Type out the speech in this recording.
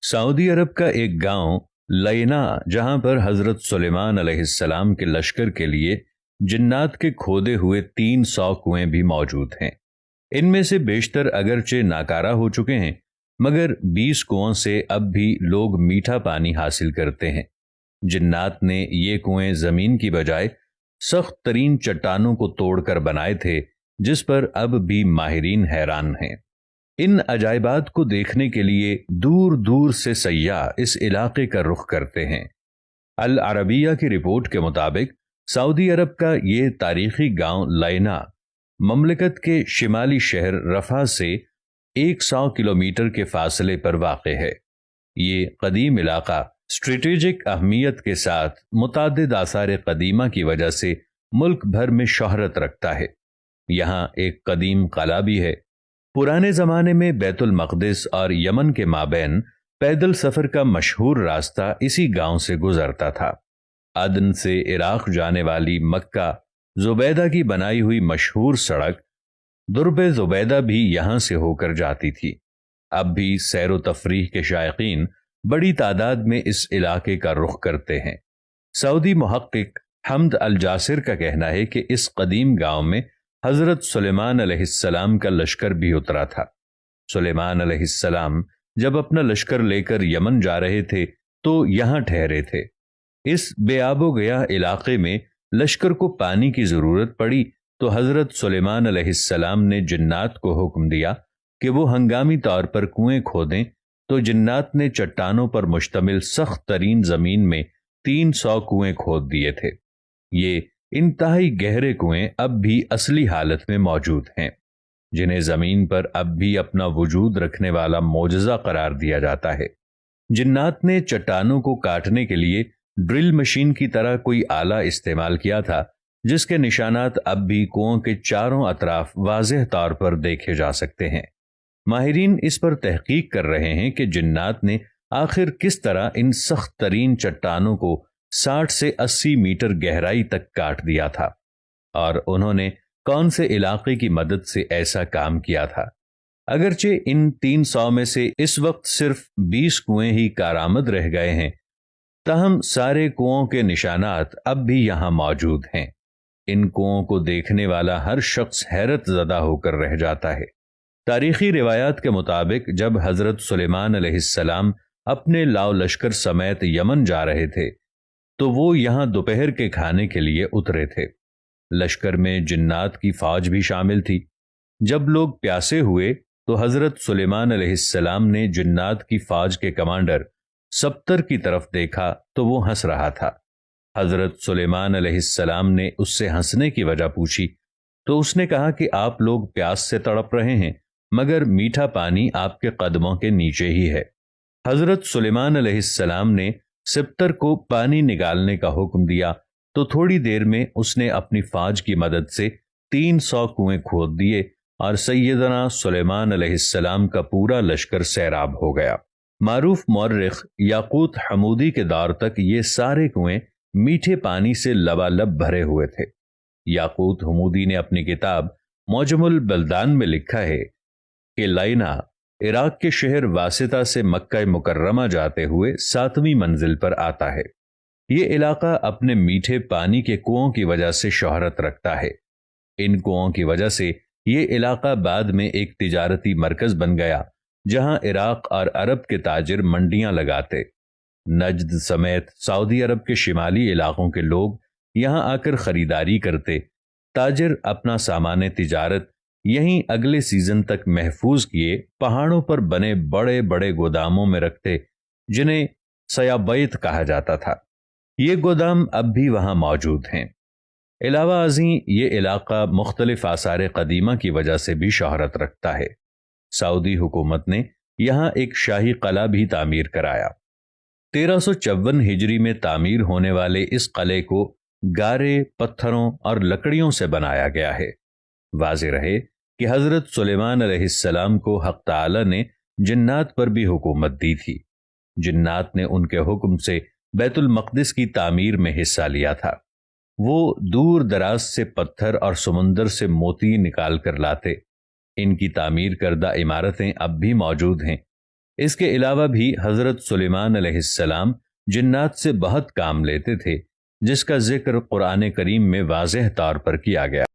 سعودی عرب کا ایک گاؤں لینا، جہاں پر حضرت سلیمان علیہ السلام کے لشکر کے لیے جنات کے کھودے ہوئے 300 کنویں بھی موجود ہیں۔ ان میں سے بیشتر اگرچہ ناکارہ ہو چکے ہیں، مگر 20 کنووں سے اب بھی لوگ میٹھا پانی حاصل کرتے ہیں۔ جنات نے یہ کنویں زمین کی بجائے سخت ترین چٹانوں کو توڑ کر بنائے تھے، جس پر اب بھی ماہرین حیران ہیں۔ ان عجائبات کو دیکھنے کے لیے دور دور سے سیاح اس علاقے کا رخ کرتے ہیں۔ العربیہ کی رپورٹ کے مطابق سعودی عرب کا یہ تاریخی گاؤں لینا مملکت کے شمالی شہر رفح سے 100 کلومیٹر کے فاصلے پر واقع ہے۔ یہ قدیم علاقہ اسٹریٹجک اہمیت کے ساتھ متعدد آثار قدیمہ کی وجہ سے ملک بھر میں شہرت رکھتا ہے۔ یہاں ایک قدیم قلعہ بھی ہے۔ پرانے زمانے میں بیت المقدس اور یمن کے مابین پیدل سفر کا مشہور راستہ اسی گاؤں سے گزرتا تھا۔ عدن سے عراق جانے والی مکہ زبیدہ کی بنائی ہوئی مشہور سڑک درب زبیدہ بھی یہاں سے ہو کر جاتی تھی۔ اب بھی سیر و تفریح کے شائقین بڑی تعداد میں اس علاقے کا رخ کرتے ہیں۔ سعودی محقق حمد الجاسر کا کہنا ہے کہ اس قدیم گاؤں میں حضرت سلیمان علیہ السلام کا لشکر بھی اترا تھا۔ سلیمان علیہ السلام جب اپنا لشکر لے کر یمن جا رہے تھے تو یہاں ٹھہرے تھے۔ اس بے آب و گیا علاقے میں لشکر کو پانی کی ضرورت پڑی تو حضرت سلیمان علیہ السلام نے جنات کو حکم دیا کہ وہ ہنگامی طور پر کنویں کھودیں، تو جنات نے چٹانوں پر مشتمل سخت ترین زمین میں 300 کنویں کھود دیے تھے۔ یہ انتہائی گہرے کنویں اب بھی اصلی حالت میں موجود ہیں، جنہیں زمین پر اب بھی اپنا وجود رکھنے والا معجزہ قرار دیا جاتا ہے۔ جنات نے چٹانوں کو کاٹنے کے لیے ڈرل مشین کی طرح کوئی آلہ استعمال کیا تھا، جس کے نشانات اب بھی کنووں کے چاروں اطراف واضح طور پر دیکھے جا سکتے ہیں۔ ماہرین اس پر تحقیق کر رہے ہیں کہ جنات نے آخر کس طرح ان سخت ترین چٹانوں کو 60 سے 80 میٹر گہرائی تک کاٹ دیا تھا، اور انہوں نے کون سے علاقے کی مدد سے ایسا کام کیا تھا۔ اگرچہ ان 300 میں سے اس وقت صرف 20 کنویں ہی کارآمد رہ گئے ہیں، تاہم سارے کنووں کے نشانات اب بھی یہاں موجود ہیں۔ ان کنووں کو دیکھنے والا ہر شخص حیرت زدہ ہو کر رہ جاتا ہے۔ تاریخی روایات کے مطابق جب حضرت سلیمان علیہ السلام اپنے لاؤ لشکر سمیت یمن جا رہے تھے تو وہ یہاں دوپہر کے کھانے کے لیے اترے تھے۔ لشکر میں جنات کی فوج بھی شامل تھی۔ جب لوگ پیاسے ہوئے تو حضرت سلیمان علیہ السلام نے جنات کی فوج کے کمانڈر سبتر کی طرف دیکھا تو وہ ہنس رہا تھا۔ حضرت سلیمان علیہ السلام نے اس سے ہنسنے کی وجہ پوچھی تو اس نے کہا کہ آپ لوگ پیاس سے تڑپ رہے ہیں، مگر میٹھا پانی آپ کے قدموں کے نیچے ہی ہے۔ حضرت سلیمان علیہ السلام نے سبتر کو پانی نکالنے کا حکم دیا تو تھوڑی دیر میں اس نے اپنی فوج کی مدد سے 300 کنویں کھود دیے اور سیدنا سلیمان علیہ السلام کا پورا لشکر سیراب ہو گیا۔ معروف مورخ یاقوت حمودی کے دور تک یہ سارے کنویں میٹھے پانی سے لبالب بھرے ہوئے تھے۔ یاقوت حمودی نے اپنی کتاب معجم البلدان میں لکھا ہے کہ لینا عراق کے شہر واسطہ سے مکہ مکرمہ جاتے ہوئے 7ویں منزل پر آتا ہے۔ یہ علاقہ اپنے میٹھے پانی کے کنووں کی وجہ سے شہرت رکھتا ہے۔ ان کنووں کی وجہ سے یہ علاقہ بعد میں ایک تجارتی مرکز بن گیا، جہاں عراق اور عرب کے تاجر منڈیاں لگاتے۔ نجد سمیت سعودی عرب کے شمالی علاقوں کے لوگ یہاں آ کر خریداری کرتے۔ تاجر اپنا سامان تجارت یہیں اگلے سیزن تک محفوظ کیے پہاڑوں پر بنے بڑے بڑے گوداموں میں رکھتے، جنہیں سیابیت کہا جاتا تھا۔ یہ گودام اب بھی وہاں موجود ہیں۔ علاوہ ازیں یہ علاقہ مختلف آثار قدیمہ کی وجہ سے بھی شہرت رکھتا ہے۔ سعودی حکومت نے یہاں ایک شاہی قلعہ بھی تعمیر کرایا۔ 1354 ہجری میں تعمیر ہونے والے اس قلعے کو گارے، پتھروں اور لکڑیوں سے بنایا گیا ہے۔ واضح رہے کہ حضرت سلیمان علیہ السلام کو حق تعالی نے جنات پر بھی حکومت دی تھی۔ جنات نے ان کے حکم سے بیت المقدس کی تعمیر میں حصہ لیا تھا۔ وہ دور دراز سے پتھر اور سمندر سے موتی نکال کر لاتے۔ ان کی تعمیر کردہ عمارتیں اب بھی موجود ہیں۔ اس کے علاوہ بھی حضرت سلیمان علیہ السلام جنات سے بہت کام لیتے تھے، جس کا ذکر قرآن کریم میں واضح طور پر کیا گیا۔